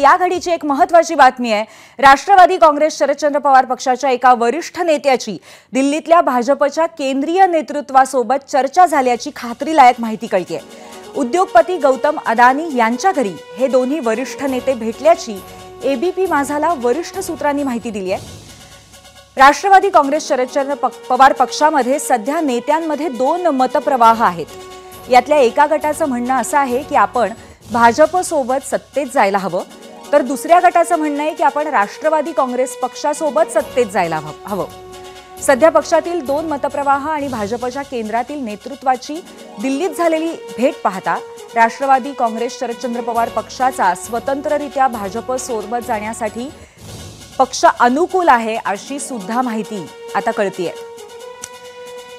या घडीची एक महत्त्वाची बातमी आहे। राष्ट्रवादी काँग्रेस शरदचंद्र पवार पक्षाच्या एका वरिष्ठ नेत्याची दिल्लीतल्या भाजपच्या केंद्रीय नेतृत्वासोबत चर्चा झाल्याची खात्रीलायक माहिती कळतेय। उद्योगपती गौतम अदानी यांच्या घरी हे दोन्ही वरिष्ठ नेते भेटल्याची एबीपी माझाला वरिष्ठ सूत्रांनी माहिती दिली आहे। राष्ट्रवादी काँग्रेस शरदचंद्र पवार पक्षामध्ये सध्या नेत्यांमध्ये दोन मतप्रवाह आहेत। यातल्या एका गटाचं म्हणणं असं आहे की आपण भाजप सोबत सत्तेत जायला हवं, तर दुसऱ्या गटाचं म्हणणं आहे की आपण राष्ट्रवादी काँग्रेस पक्षासोबत सत्तेत जायला हवं। सध्या पक्षातील दोन मतप्रवाह आणि भाजपच्या केंद्रातील नेतृत्वाची दिल्लीत झालेली भेट पाहता राष्ट्रवादी काँग्रेस शरदचंद्र पवार पक्षाचा स्वतंत्ररित्या भाजप सोबत जाण्यासाठी पक्ष अनुकूल आहे अशी सुद्धा माहिती आता कळतीये।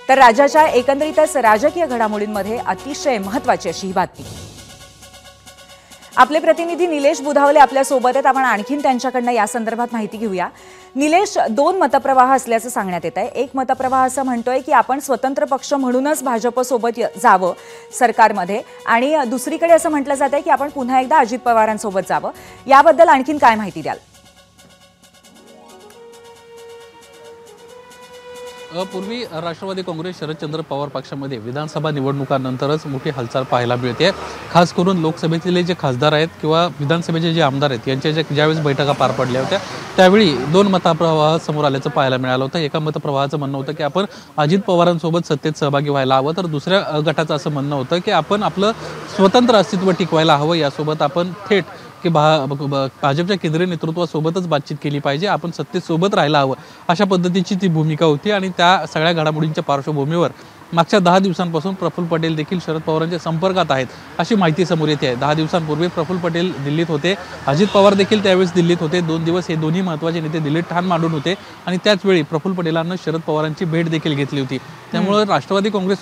तर राज्याच्या एकंदरीतच राजकीय घडामोडींमध्ये अतिशय महत्त्वाची अशी ही बातमी। आपले प्रतिनिधी निलेश बुधावले आपल्या सोबत आहेत, आपण आणखीन त्यांच्याकडनं या संदर्भात माहिती घेऊया। निलेश, दोन मतप्रवाह असल्याचं सांगण्यात येत आहे। एक मतप्रवाह असं म्हणतोय की आपण स्वतंत्र पक्ष म्हणूनच भाजप सोबत जावं सरकारमध्ये, आणि दुसरीकडे असं म्हटलं जात आहे की आपण पुन्हा एकदा अजित पवारांसोबत जावं। याबद्दल आणखीन काय माहिती द्याल? पूर्वी राष्ट्रवादी काँग्रेस शरदचंद्र पवार पक्षामध्ये विधानसभा निवडणुकांनंतरच मोठी हालचाल पाहायला मिळते। खास करून लोकसभेतले जे खासदार आहेत किंवा विधानसभेचे जे आमदार आहेत यांच्या ज्यावेळेस बैठका पार पडल्या होत्या त्यावेळी दोन मतप्रवाह समोर आल्याचं पाहायला मिळालं होतं। एका मतप्रवाहाचं म्हणणं होतं की आपण अजित पवारांसोबत सत्तेत सहभागी व्हायला हवं, तर दुसऱ्या गटाचं असं म्हणणं होतं की आपण आपलं स्वतंत्र अस्तित्व टिकवायला हवं, यासोबत आपण थेट की भाजपच्या केंद्रीय नेतृत्वासोबतच बातचीत केली पाहिजे, आपण सत्तेसोबत राहायला हवं, अशा पद्धतीची ती भूमिका होती। आणि त्या सगळ्या घडामोडींच्या पार्श्वभूमीवर मागच्या 10 दिवसांपासून प्रफुल्ल पटेल देखील शरद पवारांच्या संपर्कात आहेत अशी माहिती समोर येते आहे। 10 दिवसांपूर्वी प्रफुल्ल पटेल दिल्लीत होते, अजित पवार देखील त्यावेळेस दिल्लीत होते। 2 दिवस हे दोन्ही महत्त्वाचे नेते दिल्लीत ठाण मांडून होते आणि त्याच वेळी प्रफुल्ल पटेलांना शरद पवारांची भेट देखील घेतली होती। त्यामुळे राष्ट्रवादी काँग्रेस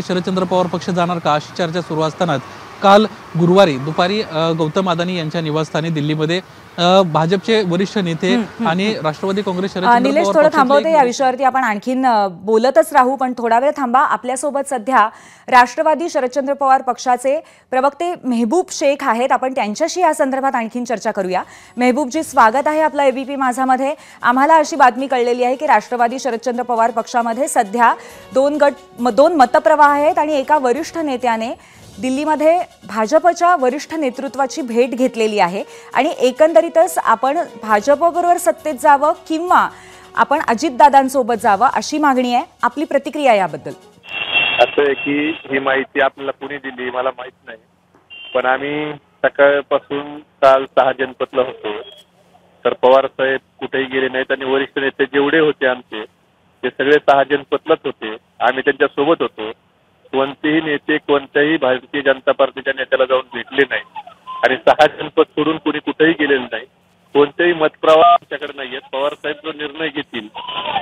शरदचंद्र पवार पक्ष जाणार का अशी चर्चा सुरू असतानाच काल गुरुवारी दुपारी गौतम अदानी यांच्या निवासस्थानी दिल्लीमध्ये भाजपचे वरिष्ठ नेते आणि राष्ट्रवादी काँग्रेस निलेश, थोडं थांबवते, या विषयावरती आपण आणखीन बोलतच राहू, पण थोडा वेळ थांबा। आपल्यासोबत सध्या राष्ट्रवादी शरदचंद्र पवार पक्षाचे प्रवक्ते मेहबूब शेख आहेत, आपण त्यांच्याशी या संदर्भात आणखीन चर्चा करूया। मेहबूबजी, स्वागत आहे आपला एबीपी माझामध्ये। आम्हाला अशी बातमी कळलेली आहे की राष्ट्रवादी शरदचंद्र पवार पक्षामध्ये सध्या दोन मतप्रवाह आहेत आणि एका वरिष्ठ नेत्याने दिल्लीमध्ये भाजपच्या वरिष्ठ नेतृत्वाची भेट घेतलेली आहे आणि एकंदरीतच आपण भाजपबरोबर सत्तेत जावं किंवा आपण अजितदादांसोबत जावं अशी मागणी आहे। आपली प्रतिक्रिया याबद्दल? असं आहे की ही माहिती आपल्याला कुणी दिली मला माहित नाही, पण आम्ही सकाळपासून काल 6 जनपदला होतो, तर पवार साहेब कुठेही गेले नाहीत आणि वरिष्ठ नेते जेवढे होते आमचे ते सगळे 6 जनपदलाच होते, आम्ही त्यांच्या सोबत होतो। कोणतेही नेते कोणत्याही भारतीय जनता पार्टीच्या नेत्याला जाऊन भेटले नाही आणि 6 जनपद सोडून कोणी कुठेही गेलेलं नाही। कोणतेही मतप्रवाह आमच्याकडे नाही आहेत। पवार साहेब जो निर्णय घेतील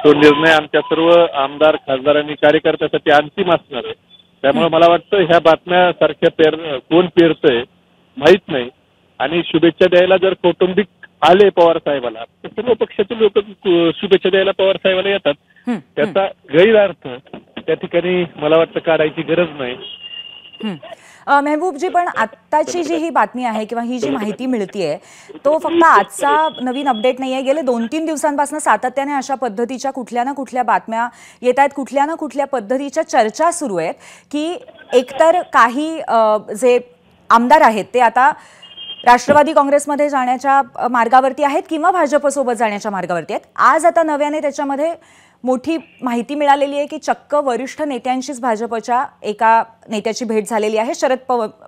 तो निर्णय आमच्या सर्व आमदार खासदार आणि कार्यकर्त्यांसाठी अंतिम असणार आहे। त्यामुळे मला वाटतं ह्या बातम्यासारख्या कोण पेरतंय माहीत नाही, आणि शुभेच्छा द्यायला जर कौटुंबिक आले पवार साहेबाला तर सर्व पक्षाचे लोक शुभेच्छा द्यायला पवार साहेबाला येतात। त्याचा गैरअर्थ त्या ठिकाणी मला वाटतं काढायची गरज नाही। मेहबूबजी, पण आत्ताची जी ही बातमी आहे किंवा ही जी माहिती मिळतीये तो फक्त आजचा नवीन अपडेट नाहीये। गेले 2-3 दिवसांपासून सातत्याने अशा पद्धतीच्या कुठल्या ना कुठल्या बातम्या येत आहेत, कुठल्या ना कुठल्या पद्धतीच्या चर्चा सुरू आहेत की एकतर काही जे आमदार आहेत ते आता राष्ट्रवादी काँग्रेसमध्ये जाण्याच्या मार्गावरती आहेत किंवा भाजपसोबत जाण्याच्या मार्गावरती आहेत। आज आता नव्याने त्याच्यामध्ये मोठी माहिती मिळालेली आहे की चक्क वरिष्ठ नेत्यांशीच भाजपच्या एका नेत्याची भेट झालेली आहे शरद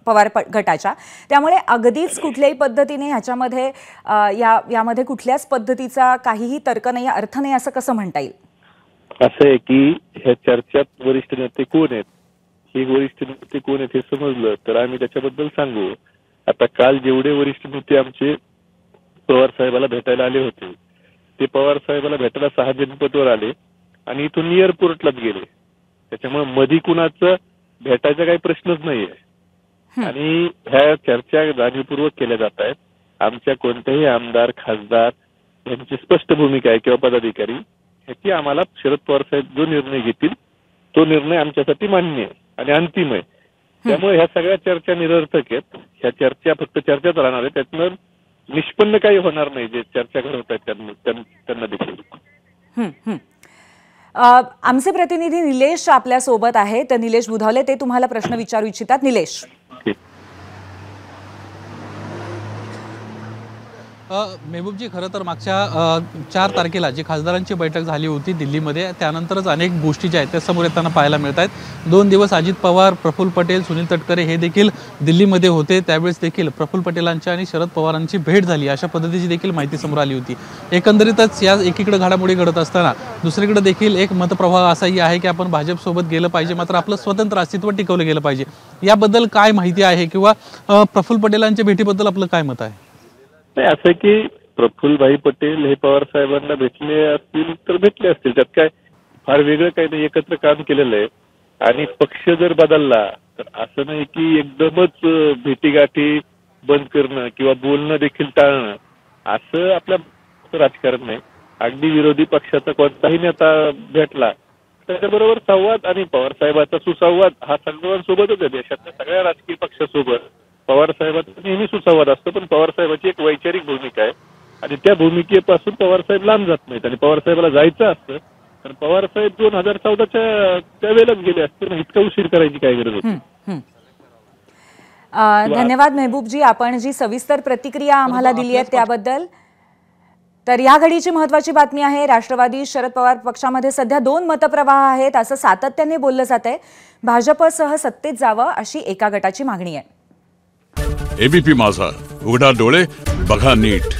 पवार गटाच्या। त्यामुळे अगदीच कुठल्याही पद्धतीने ह्याच्यामध्ये यामध्ये कुठल्याच पद्धतीचा काहीही तर्क नाही, अर्थ नाही, असं कसं म्हणता येईल? असं आहे की ह्या चर्चेत वरिष्ठ नेते कोण आहेत, हे वरिष्ठ नेते कोण आहेत हे समजलं तर आम्ही त्याच्याबद्दल सांगू। आता काल जेवढे वरिष्ठ नेते आमचे पवार साहेबाला भेटायला आले होते ते पवार साहेबाला भेटायला 6 जनपदवर आले आणि इथून एअरपोर्टलाच गेले। त्याच्यामुळे मधी कुणाचं भेटायचा काही प्रश्नच नाहीये आणि ह्या चर्चा जाणीवपूर्वक केल्या जात आहेत। आमच्या कोणत्याही आमदार खासदार यांची स्पष्ट भूमिका आहे किंवा पदाधिकारी ह्याची आम्हाला शरद पवार साहेब जो निर्णय घेतील तो निर्णय आमच्यासाठी मान्य आहे आणि अंतिम आहे। त्यामुळे ह्या सगळ्या चर्चा निरर्थक आहेत. ह्या चर्चा फक्त चर्चाच राहणार आहे, त्यातनं निष्पन्न काही होणार नाही. जे चर्चा घडवत आहेत त्यांना देखील. आमचे प्रतिनिधी निलेश आपल्या सोबत आहेत. निलेश बुधावले ते तुम्हाला प्रश्न विचारू इच्छितात. निलेश. मेहबूबजी, खरं तर मागच्या 4 तारखेला जी खासदारांची बैठक झाली होती दिल्लीमध्ये, त्यानंतरच अनेक गोष्टी ज्या आहेत त्या समोर येताना पाहायला मिळत आहेत. 2 दिवस अजित पवार, प्रफुल्ल पटेल, सुनील तटकरे हे देखील दिल्लीमध्ये होते. त्यावेळेस देखील प्रफुल्ल पटेलांची आणि शरद पवारांची भेट झाली, अशा पद्धतीची देखील माहिती समोर आली होती. एकंदरीतच या एकीकडे घडामोडी घडत असताना दुसरीकडे देखील एक मतप्रवाह असाही आहे की आपण भाजपसोबत गेलं पाहिजे, मात्र आपलं स्वतंत्र अस्तित्व टिकवलं गेलं पाहिजे. याबद्दल काय माहिती आहे किंवा प्रफुल्ल पटेलांच्या भेटीबद्दल आपलं काय मत आहे? नाही, असं की प्रफुल्लभाई पटेल हे पवार साहेबांना भेटले असतील तर भेटले असतील, त्यात काय फार वेगळं काही नाही. एकत्र काम केलेलं आहे. आणि पक्ष जर बदलला तर असं नाही की एकदमच भेटीगाठी बंद करणं किंवा बोलणं देखील टाळणं असं आपल्या राजकारण नाही. अगदी विरोधी पक्षाचा कोणताही नेता भेटला त्याच्याबरोबर संवाद, आणि पवार साहेबांचा सुसंवाद हा सर्वांसोबतच आहे. देशातल्या सगळ्या राजकीय पक्षासोबत पवार साहेबांचा नेहमी सुसंवाद असतो. पण पवार साहेबांची एक वैचारिक भूमिका आहे आणि त्या भूमिकेपासून पवार साहेब लांब जात नाहीत. आणि पवार साहेबाला जायचं असतं तर पवार साहेब 2014च्या त्यावेळेलाच गेले असते ना. इतका उशीर करायची काय गरज होती? धन्यवाद मेहबूबजी, आपण जी सविस्तर प्रतिक्रिया आम्हाला दिली आहे त्याबद्दल. तर या घडीची महत्त्वाची बातमी आहे, राष्ट्रवादी शरद पवार पक्षामध्ये सध्या 2 मतप्रवाह आहेत असं सातत्याने बोललं जात आहे. भाजपसह सत्तेत जावं अशी एका गटाची मागणी आहे. एबीपी माझा, उघडा डोळे बघा नीट.